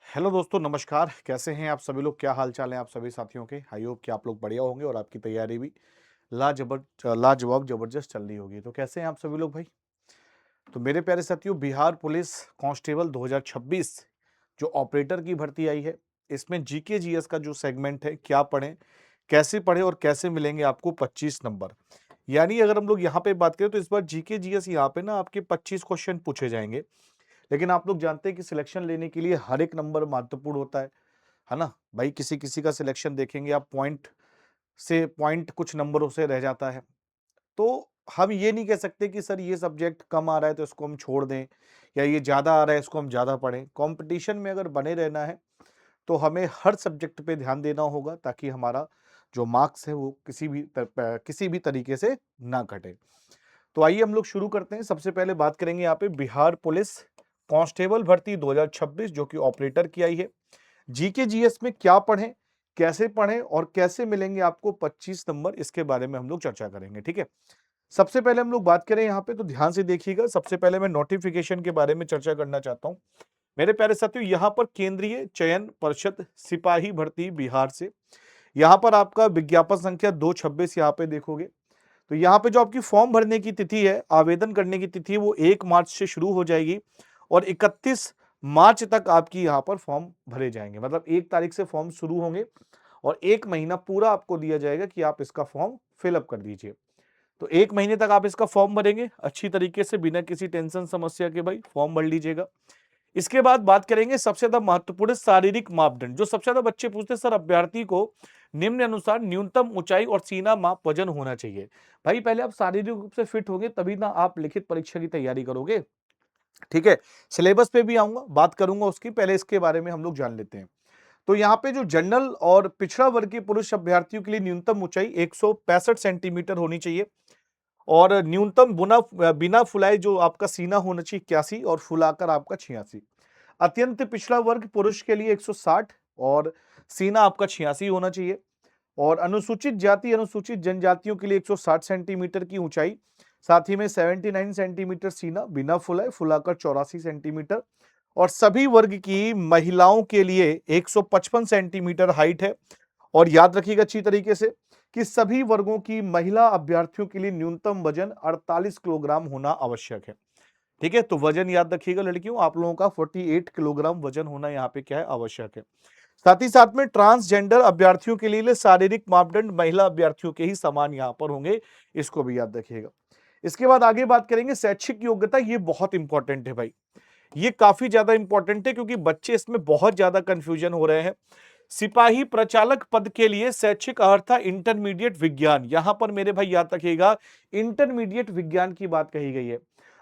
Hello दोस्तों, नमस्कार। कैसे हैं आप सभी लोग? क्या हाल चाल है आप सभी साथियों के? आई होप कि आप लोग बढ़िया होंगे और आपकी तैयारी भी लाजवाब जबरदस्त चल रही होगी। तो कैसे हैं आप सभी लोग भाई? तो मेरे प्यारे साथियों, बिहार पुलिस कांस्टेबल 2026 जो ऑपरेटर की भर्ती आई है, इसमें जीके जीएस का जो सेगमेंट है, क्या पढ़ें और कैसे मिलेंगे आपको 25 नंबर। यानी अगर हम लोग यहाँ पे बात करें तो इस बार जीके जीएस यहाँ पे ना आपके 25 क्वेश्चन पूछे जाएंगे। लेकिन आप लोग जानते हैं कि सिलेक्शन लेने के लिए हर एक नंबर महत्वपूर्ण होता है ना? भाई किसी-किसी का सिलेक्शन देखेंगे आप, पॉइंट कुछ नंबरों से रह जाता है। तो हम ये नहीं कह सकते कि सर ये सब्जेक्ट कम आ रहा है तो इसको हम छोड़ दें, या ये ज़्यादा आ रहा है इसको हम ज़्यादा पढ़ें। कॉम्पिटिशन में अगर बने रहना है तो हमें हर सब्जेक्ट पे ध्यान देना होगा, ताकि हमारा जो मार्क्स है वो किसी भी तरीके से ना घटे। तो आइए हम लोग शुरू करते हैं। सबसे पहले बात करेंगे यहाँ पे बिहार पुलिस कांस्टेबल भर्ती 2026 जो कि ऑपरेटर की आई है। जीके जीएस में क्या पढ़ें और कैसे मिलेंगे आपको 25 नंबर, इसके बारे में हम लोग चर्चा करेंगे, ठीक है? सबसे पहले हम लोग बात करें यहाँ पे, तो ध्यान से देखिएगा। सबसे पहले मैं नोटिफिकेशन के बारे में चर्चा करना चाहता हूँ। मेरे प्यारे साथियों, यहाँ पर केंद्रीय चयन परिषद सिपाही भर्ती बिहार से, यहाँ पर आपका विज्ञापन संख्या 226 यहाँ पे देखोगे। तो यहाँ पे जो आपकी फॉर्म भरने की तिथि है, आवेदन करने की तिथि है, वो 1 मार्च से शुरू हो जाएगी और 31 मार्च तक आपकी यहाँ पर फॉर्म भरे जाएंगे। मतलब 1 तारीख से फॉर्म शुरू होंगे और 1 महीना पूरा आपको दिया जाएगा कि आप इसका फॉर्म फिलअप कर दीजिए। तो 1 महीने तक आप इसका फॉर्म भरेंगे अच्छी तरीके से, बिना किसी टेंशन समस्या के भाई फॉर्म भर लीजिएगा। इसके बाद बात करेंगे सबसे ज्यादा महत्वपूर्ण शारीरिक मापदंड, जो सबसे ज्यादा बच्चे पूछते हैं, सर अभ्यर्थी को निम्न अनुसार न्यूनतम ऊंचाई और सीना माप वजन होना चाहिए। भाई पहले आप शारीरिक रूप से फिट होंगे तभी ना आप लिखित परीक्षा की तैयारी करोगे, ठीक है? सिलेबस पे भी आऊंगा, बात करूंगा उसकी, पहले इसके बारे में हम लोग जान लेते हैं। तो यहाँ पे जो जनरल और पिछड़ा वर्ग के पुरुष अभ्यर्थियों के लिए न्यूनतम ऊंचाई 165 सेंटीमीटर होनी चाहिए और न्यूनतम बिना फुलाए जो आपका सीना होना चाहिए 81 और फुलाकर आपका 86। अत्यंत पिछड़ा वर्ग पुरुष के लिए 160 और सीना आपका 86 होना चाहिए। और अनुसूचित जाति अनुसूचित जनजातियों के लिए 160 सेंटीमीटर की ऊंचाई, साथ ही में 79 सेंटीमीटर सीना बिना फुलाए, फुलाकर 84 सेंटीमीटर। और सभी वर्ग की महिलाओं के लिए 155 सेंटीमीटर हाइट है। और याद रखिएगा अच्छी तरीके से कि सभी वर्गों की महिला अभ्यर्थियों के लिए न्यूनतम वजन 48 किलोग्राम होना आवश्यक है, ठीक है? तो वजन याद रखिएगा लड़कियों, आप लोगों का 48 किलोग्राम वजन होना यहाँ पे क्या है, आवश्यक है। साथ ही साथ में ट्रांसजेंडर अभ्यर्थियों के लिए शारीरिक मापदंड महिला अभ्यर्थियों के ही समान यहाँ पर होंगे, इसको भी याद रखिएगा। इसके बाद आगे बात करेंगे शैक्षिक योग्यता। ये बहुत इंपॉर्टेंट है भाई, ये काफी ज्यादा इंपॉर्टेंट है क्योंकि बच्चे इसमें बहुत ज्यादा कंफ्यूजन हो रहे हैं। सिपाही प्रचालक पद के लिए शैक्षिक अर्हता इंटरमीडिएट विज्ञान, यहां पर मेरे भाई याद रखिएगा इंटरमीडिएट विज्ञान की बात कही गई है।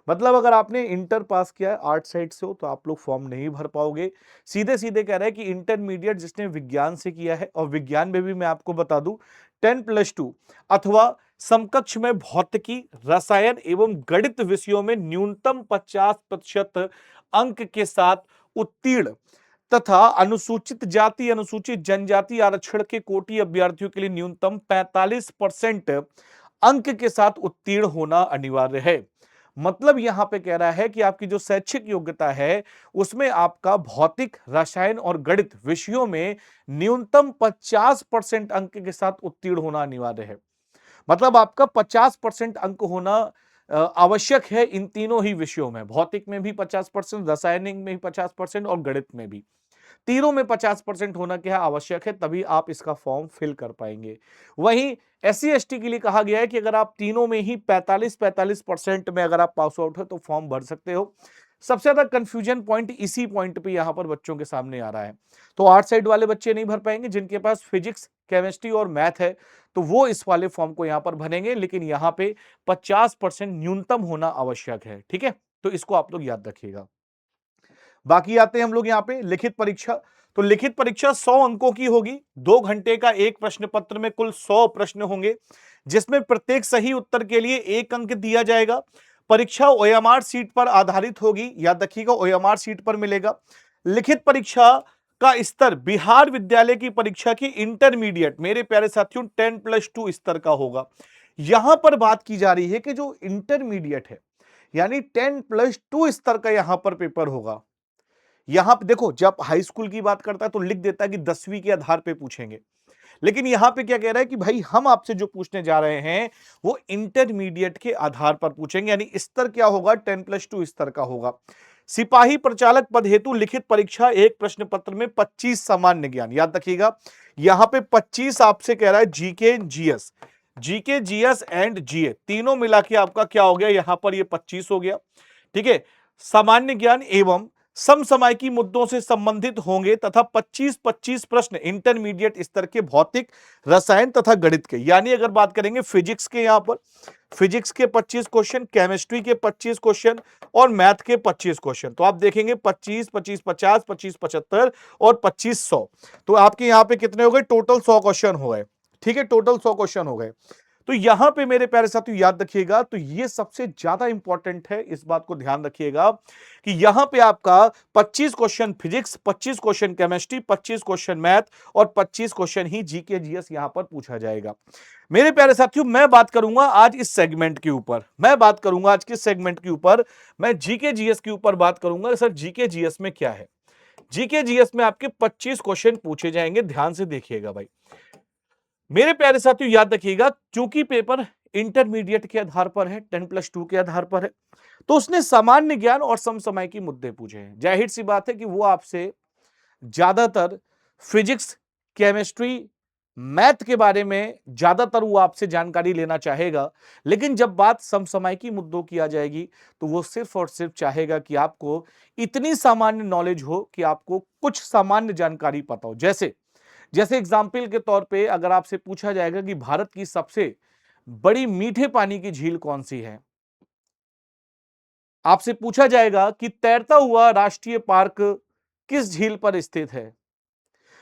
मतलब अगर आपने इंटर पास किया है, आर्ट साइड से हो, तो आप लोग फॉर्म नहीं भर पाओगे। सीधे सीधे कह रहे हैं कि इंटरमीडिएट जिसने विज्ञान से किया है, और विज्ञान में भी मैं आपको बता दूं 10+2 अथवा समकक्ष में भौतिकी, रसायन एवं गणित विषयों में न्यूनतम 50% अंक के साथ उत्तीर्ण तथा अनुसूचित जाति अनुसूचित जनजाति आरक्षण के कोटि अभ्यर्थियों के लिए न्यूनतम 45% अंक के साथ उत्तीर्ण होना अनिवार्य है। मतलब यहां पे कह रहा है कि आपकी जो शैक्षिक योग्यता है उसमें आपका भौतिक, रसायन और गणित विषयों में न्यूनतम 50% अंक के साथ उत्तीर्ण होना अनिवार्य है। मतलब आपका 50% अंक होना आवश्यक है इन तीनों ही विषयों में, भौतिक में भी 50%, रासायनिक में भी 50% और गणित में भी। तीनों में 50% होना क्या आवश्यक है, तभी आप इसका फॉर्म फिल कर पाएंगे। वहीं एससी एसटी के लिए कहा गया है कि अगर आप तीनों में ही 45% में अगर आप पास आउट हो तो फॉर्म भर सकते हो। सबसे ज्यादा कंफ्यूजन पॉइंट इसी पॉइंट पे यहां पर बच्चों के सामने आ रहा है। तो आर्ट साइड वाले बच्चे नहीं भर पाएंगे, जिनके पास फिजिक्स, केमिस्ट्री और मैथ है तो वो इस वाले फॉर्म को यहां पर भरेंगे, लेकिन यहां पे 50% न्यूनतम होना आवश्यक है, ठीक है? तो इसको आप लोग याद रखिएगा। बाकी आते हैं हम लोग यहाँ पे लिखित परीक्षा। तो लिखित परीक्षा 100 अंकों की होगी। 2 घंटे का एक प्रश्न पत्र में कुल 100 प्रश्न होंगे, जिसमें प्रत्येक सही उत्तर के लिए 1 अंक दिया जाएगा। परीक्षा ओएमआर सीट पर आधारित होगी, याद रखिएगा ओएमआर सीट पर मिलेगा। लिखित परीक्षा का स्तर बिहार विद्यालय की परीक्षा की इंटरमीडिएट, मेरे प्यारे साथियों 10+2 स्तर का होगा। यहां पर बात की जा रही है कि जो इंटरमीडिएट है, यानी 10+2 स्तर का यहां पर पेपर होगा। यहां पे देखो, जब हाई स्कूल की बात करता है तो लिख देता है कि 10वीं के आधार पे पूछेंगे, लेकिन यहां पे क्या कह रहा है कि भाई हम आपसे जो पूछने जा रहे हैं वो इंटरमीडिएट के आधार पर पूछेंगे, यानी स्तर क्या होगा, 10+2 स्तर का होगा। सिपाही प्रचालक पद हेतु लिखित परीक्षा एक प्रश्न पत्र में 25 सामान्य ज्ञान, याद रखिएगा यहां पे 25 आपसे कह रहा है GK GS, GK GS and GA तीनों मिला के आपका क्या हो गया, यहां पर ये 25 हो गया। ठीक है, सामान्य ज्ञान एवं समसामयिकी मुद्दों से संबंधित होंगे तथा 25-25 प्रश्न इंटरमीडिएट स्तर के भौतिक, रसायन तथा गणित के, यानी अगर बात करेंगे फिजिक्स के, यहां पर फिजिक्स के 25 क्वेश्चन, केमिस्ट्री के 25 क्वेश्चन और मैथ के 25 क्वेश्चन। तो आप देखेंगे 25, 25, 50, 25, 75 और 25, 100। तो आपके यहां पे कितने हो गए, टोटल 100 क्वेश्चन हो गए। ठीक है, टोटल 100 क्वेश्चन हो गए। तो यहां पे मेरे प्यारे साथियों याद रखिएगा, तो ये सबसे ज्यादा इंपॉर्टेंट है, इस बात को ध्यान रखिएगा कि यहां पे आपका 25 question physics, 25 question chemistry, 25 question math और 25 क्वेश्चन ही जीके जीएस यहां पर पूछा जाएगा। मेरे प्यारे साथियों, मैं बात करूंगा आज इस सेगमेंट के ऊपर, मैं बात करूंगा आज किस सेगमेंट के ऊपर, मैं जीके जीएस के ऊपर बात करूंगा। सर जीके जीएस में क्या है, जीके जीएस में आपके 25 क्वेश्चन पूछे जाएंगे, ध्यान से देखिएगा भाई। मेरे प्यारे साथियों याद रखिएगा, क्योंकि पेपर इंटरमीडिएट के आधार पर है, 10+2 के आधार पर है, तो उसने सामान्य ज्ञान और समसामयिकी मुद्दे पूछे हैं। जाहिर सी बात है कि वो आपसे ज्यादातर फिजिक्स, केमिस्ट्री, मैथ के बारे में ज्यादातर वो आपसे जानकारी लेना चाहेगा, लेकिन जब बात समसामयिकी मुद्दों की आ जाएगी तो वो सिर्फ और सिर्फ चाहेगा कि आपको इतनी सामान्य नॉलेज हो कि आपको कुछ सामान्य जानकारी पता हो। जैसे जैसे एग्जाम्पल के तौर पे अगर आपसे पूछा जाएगा कि भारत की सबसे बड़ी मीठे पानी की झील कौन सी है, आपसे पूछा जाएगा कि तैरता हुआ राष्ट्रीय पार्क किस झील पर स्थित है,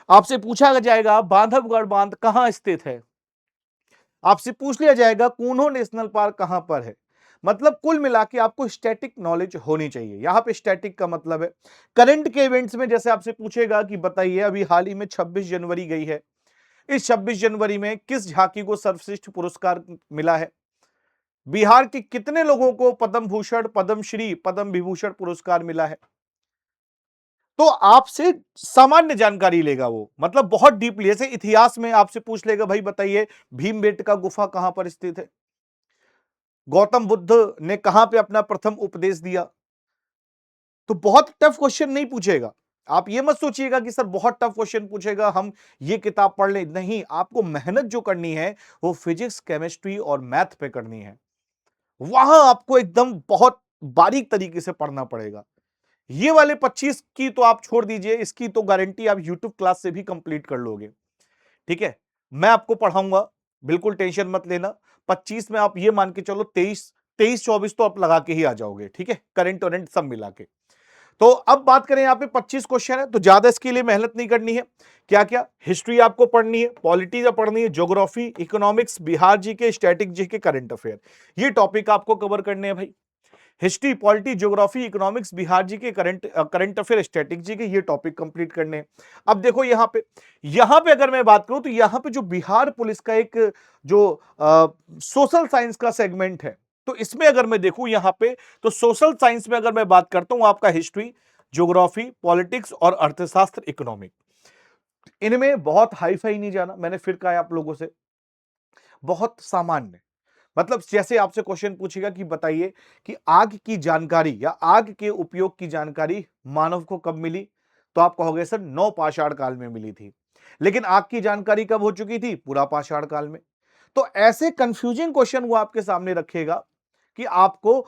आपसे पूछा जाएगा बांधवगढ़ बांध कहां स्थित है, आपसे पूछ लिया जाएगा कूनो नेशनल पार्क कहां पर है। मतलब कुल मिला के आपको स्टैटिक नॉलेज होनी चाहिए। यहां पे स्टैटिक का मतलब है करंट के इवेंट्स में, जैसे आपसे पूछेगा कि बताइए अभी हाल ही में 26 जनवरी गई है, इस 26 जनवरी में किस झांकी को सर्वश्रेष्ठ पुरस्कार मिला है, बिहार के कितने लोगों को पद्म भूषण, पद्मश्री, पद्म विभूषण पुरस्कार मिला है। तो आपसे सामान्य जानकारी लेगा वो, मतलब बहुत डीपली, जैसे इतिहास में आपसे पूछ लेगा भाई बताइए भीमबेटका गुफा कहां पर स्थित है, गौतम बुद्ध ने कहां पे अपना प्रथम उपदेश दिया। तो बहुत टफ क्वेश्चन नहीं पूछेगा। आप ये मत सोचिएगा कि सर बहुत टफ क्वेश्चन पूछेगा, हम ये किताब पढ़ ले, नहीं, आपको मेहनत जो करनी है वो फिजिक्स, केमिस्ट्री और मैथ पे करनी है। वहां आपको एकदम बहुत बारीक तरीके से पढ़ना पड़ेगा। ये वाले 25 की तो आप छोड़ दीजिए, इसकी तो गारंटी आप यूट्यूब क्लास से भी कंप्लीट कर लोगे। ठीक है, मैं आपको पढ़ाऊंगा, बिल्कुल टेंशन मत लेना। 25 में आप ये मान के चलो 23-24 तो आप लगा के ही आ जाओगे। ठीक है, करंट वरेंट सब मिला के। तो अब बात करें, यहां पे 25 क्वेश्चन है, तो ज्यादा इसके लिए मेहनत नहीं करनी है। क्या क्या, हिस्ट्री आपको पढ़नी है, पॉलिटी पढ़नी है, geography, economics, Bihar GK, static GK, current affair, ये टॉपिक आपको कवर करने हैं भाई। History, polity, geography, economics, Bihar GK, current affair, static GK, ये टॉपिक कंप्लीट करने हैं। अब देखो यहां पे अगर मैं बात करूं तो यहां पे जो बिहार पुलिस का एक जो सोशल साइंस का सेगमेंट है, तो इसमें अगर मैं देखूं यहां पे, तो सोशल साइंस में अगर मैं बात करता हूं, आपका हिस्ट्री, ज्योग्राफी, पॉलिटिक्स और अर्थशास्त्र, इकोनॉमिक, इनमें बहुत हाई फाई नहीं जाना, मैंने फिर कहा आप लोगों से, बहुत सामान्य। मतलब जैसे आपसे क्वेश्चन पूछेगा कि बताइए कि आग की जानकारी या आग के उपयोग की जानकारी मानव को कब मिली, तो आप कहोगे सर नौ पाषाण काल में मिली थी। लेकिन आग की जानकारी कब हो चुकी थी, पूरा पाषाण काल में। तो ऐसे कंफ्यूजिंग क्वेश्चन वो आपके सामने रखेगा कि आपको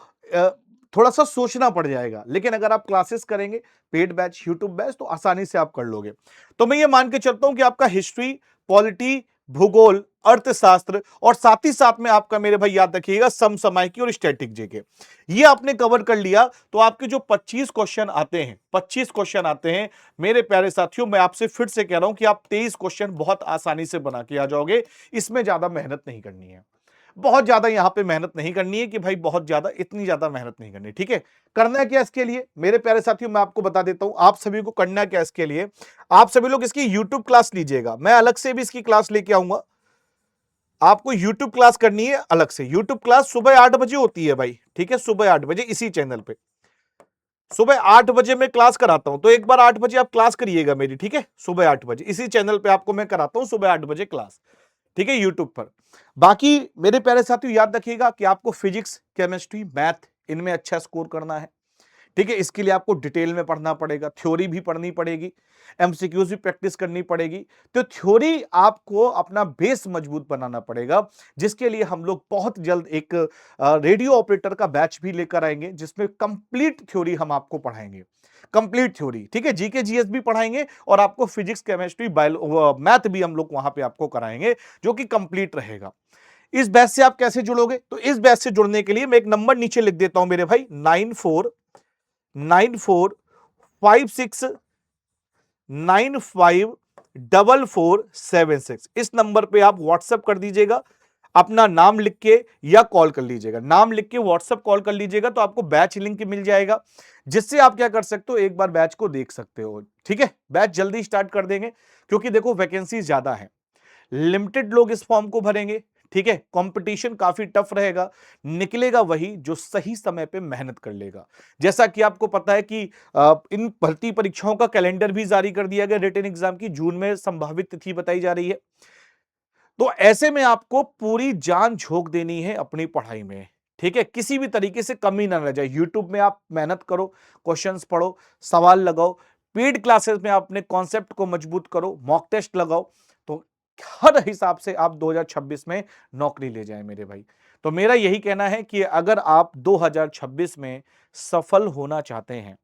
थोड़ा सा सोचना पड़ जाएगा। लेकिन अगर आप क्लासेस करेंगे, पेड बैच, यूट्यूब बैच, तो आसानी से आप कर लोगे। तो मैं ये मान के चलता हूं कि आपका हिस्ट्री, पॉलिटी, भूगोल, अर्थशास्त्र और साथ ही साथ में आपका मेरे भाई याद रखिएगा समसामयिकी और स्टैटिक जीके, ये आपने कवर कर लिया। तो आपके जो 25 क्वेश्चन आते हैं, 25 क्वेश्चन आते हैं मेरे प्यारे साथियों, मैं आपसे फिर से कह रहा हूं कि आप 23 क्वेश्चन बहुत आसानी से बना के आ जाओगे। इसमें ज्यादा मेहनत नहीं करनी है, बहुत ज्यादा यहां पे मेहनत नहीं करनी है कि भाई बहुत ज्यादा, इतनी ज्यादा मेहनत नहीं करनी। ठीक है, करना क्या इसके लिए मेरे प्यारे साथियों, मैं आपको बता देता हूं आप सभी को करना क्या इसके लिए। आप सभी लोग इसकी यूट्यूब क्लास लीजिएगा, मैं अलग से भी इसकी क्लास लेके आऊंगा। आपको यूट्यूब क्लास करनी है अलग से, यूट्यूब क्लास सुबह 8 बजे होती है भाई। ठीक है, सुबह 8 बजे इसी चैनल पे। सुबह 8 बजे मैं क्लास कराता हूं, तो एक बार 8 बजे आप क्लास करिएगा मेरी, ठीक है, सुबह 8 बजे इसी चैनल पे आपको मैं कराता हूं सुबह 8 बजे क्लास, ठीक है, यूट्यूब पर। बाकी मेरे प्यारे साथियों याद रखिएगा कि आपको फिजिक्स, केमिस्ट्री, मैथ इनमें अच्छा स्कोर करना है, ठीक है। इसके लिए आपको डिटेल में पढ़ना पड़ेगा, थ्योरी भी पढ़नी पड़ेगी, एमसीक्यूज भी प्रैक्टिस करनी पड़ेगी। तो थ्योरी आपको अपना बेस मजबूत बनाना पड़ेगा, जिसके लिए हम लोग बहुत जल्द एक रेडियो ऑपरेटर का बैच भी लेकर आएंगे, जिसमें कंप्लीट थ्योरी हम आपको पढ़ाएंगे, कंप्लीट थ्योरी, ठीक है। जीके जीएस भी पढ़ाएंगे और आपको फिजिक्स, केमिस्ट्री, बायो मैथ भी हम लोग वहां पे आपको कराएंगे, जो कि कंप्लीट रहेगा। इस बैच से आप कैसे जुड़ोगे? तो इस बैच से जुड़ने के लिए मैं एक नंबर नीचे लिख देता हूं मेरे भाई, 9456 इस नंबर पे आप व्हाट्सएप कर दीजिएगा, अपना नाम लिख के या कॉल कर लीजिएगा, नाम लिख के व्हाट्सएप कॉल कर लीजिएगा, तो आपको बैच लिंक मिल जाएगा, जिससे आप क्या कर सकते हो, एक बार बैच को देख सकते हो, ठीक है। बैच जल्दी स्टार्ट कर देंगे, क्योंकि देखो वैकेंसी ज्यादा है, लिमिटेड लोग इस फॉर्म को भरेंगे, ठीक है। कंपटीशन काफी टफ रहेगा, निकलेगा वही जो सही समय पे मेहनत कर लेगा। जैसा कि आपको पता है कि इन भर्ती परीक्षाओं का कैलेंडर भी जारी कर दिया गया, रिटन एग्जाम की जून में संभावित तिथि बताई जा रही है। तो ऐसे में आपको पूरी जान झोंक देनी है अपनी पढ़ाई में, ठीक है, किसी भी तरीके से कमी ना रह जाए। यूट्यूब में आप मेहनत करो, क्वेश्चंस पढ़ो, सवाल लगाओ, पेड क्लासेस में आप अपने कॉन्सेप्ट को मजबूत करो, मॉक टेस्ट लगाओ, तो हर हिसाब से आप 2026 में नौकरी ले जाएं मेरे भाई। तो मेरा यही कहना है कि अगर आप 2026 में सफल होना चाहते हैं,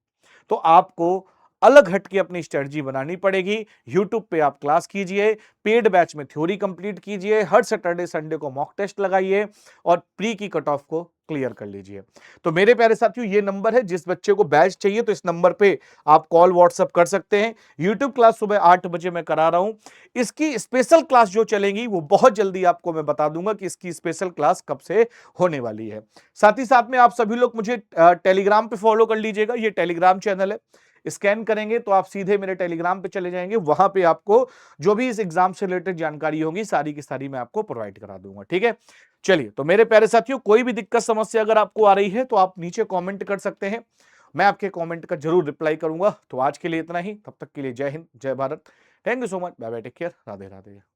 तो आपको अलग हटके अपनी स्ट्रेटजी बनानी पड़ेगी। यूट्यूब पे आप क्लास कीजिए, पेड बैच में थ्योरी कंप्लीट कीजिए, हर सैटरडे संडे को मॉक टेस्ट लगाइए और प्री की कट ऑफ को क्लियर कर लीजिए। तो मेरे प्यारे साथियों ये नंबर है, जिस बच्चे को बैच चाहिए तो इस नंबर पे आप कॉल व्हाट्सएप कर सकते हैं। यूट्यूब क्लास सुबह 8 बजे मैं करा रहा हूं। इसकी स्पेशल क्लास जो चलेगी वो बहुत जल्दी आपको मैं बता दूंगा कि इसकी स्पेशल क्लास कब से होने वाली है। साथ ही साथ में आप सभी लोग मुझे टेलीग्राम पे फॉलो कर लीजिएगा, ये टेलीग्राम चैनल है, स्कैन करेंगे तो आप सीधे मेरे टेलीग्राम पे चले जाएंगे, वहां पे आपको जो भी इस एग्जाम से रिलेटेड जानकारी होगी सारी की सारी मैं आपको प्रोवाइड करा दूंगा, ठीक है। चलिए, तो मेरे प्यारे साथियों कोई भी दिक्कत समस्या अगर आपको आ रही है तो आप नीचे कमेंट कर सकते हैं, मैं आपके कमेंट का जरूर रिप्लाई करूंगा। तो आज के लिए इतना ही, तब तक के लिए जय हिंद, जय Bharat, thank you so much, bye bye, take care, Radhe Radhe.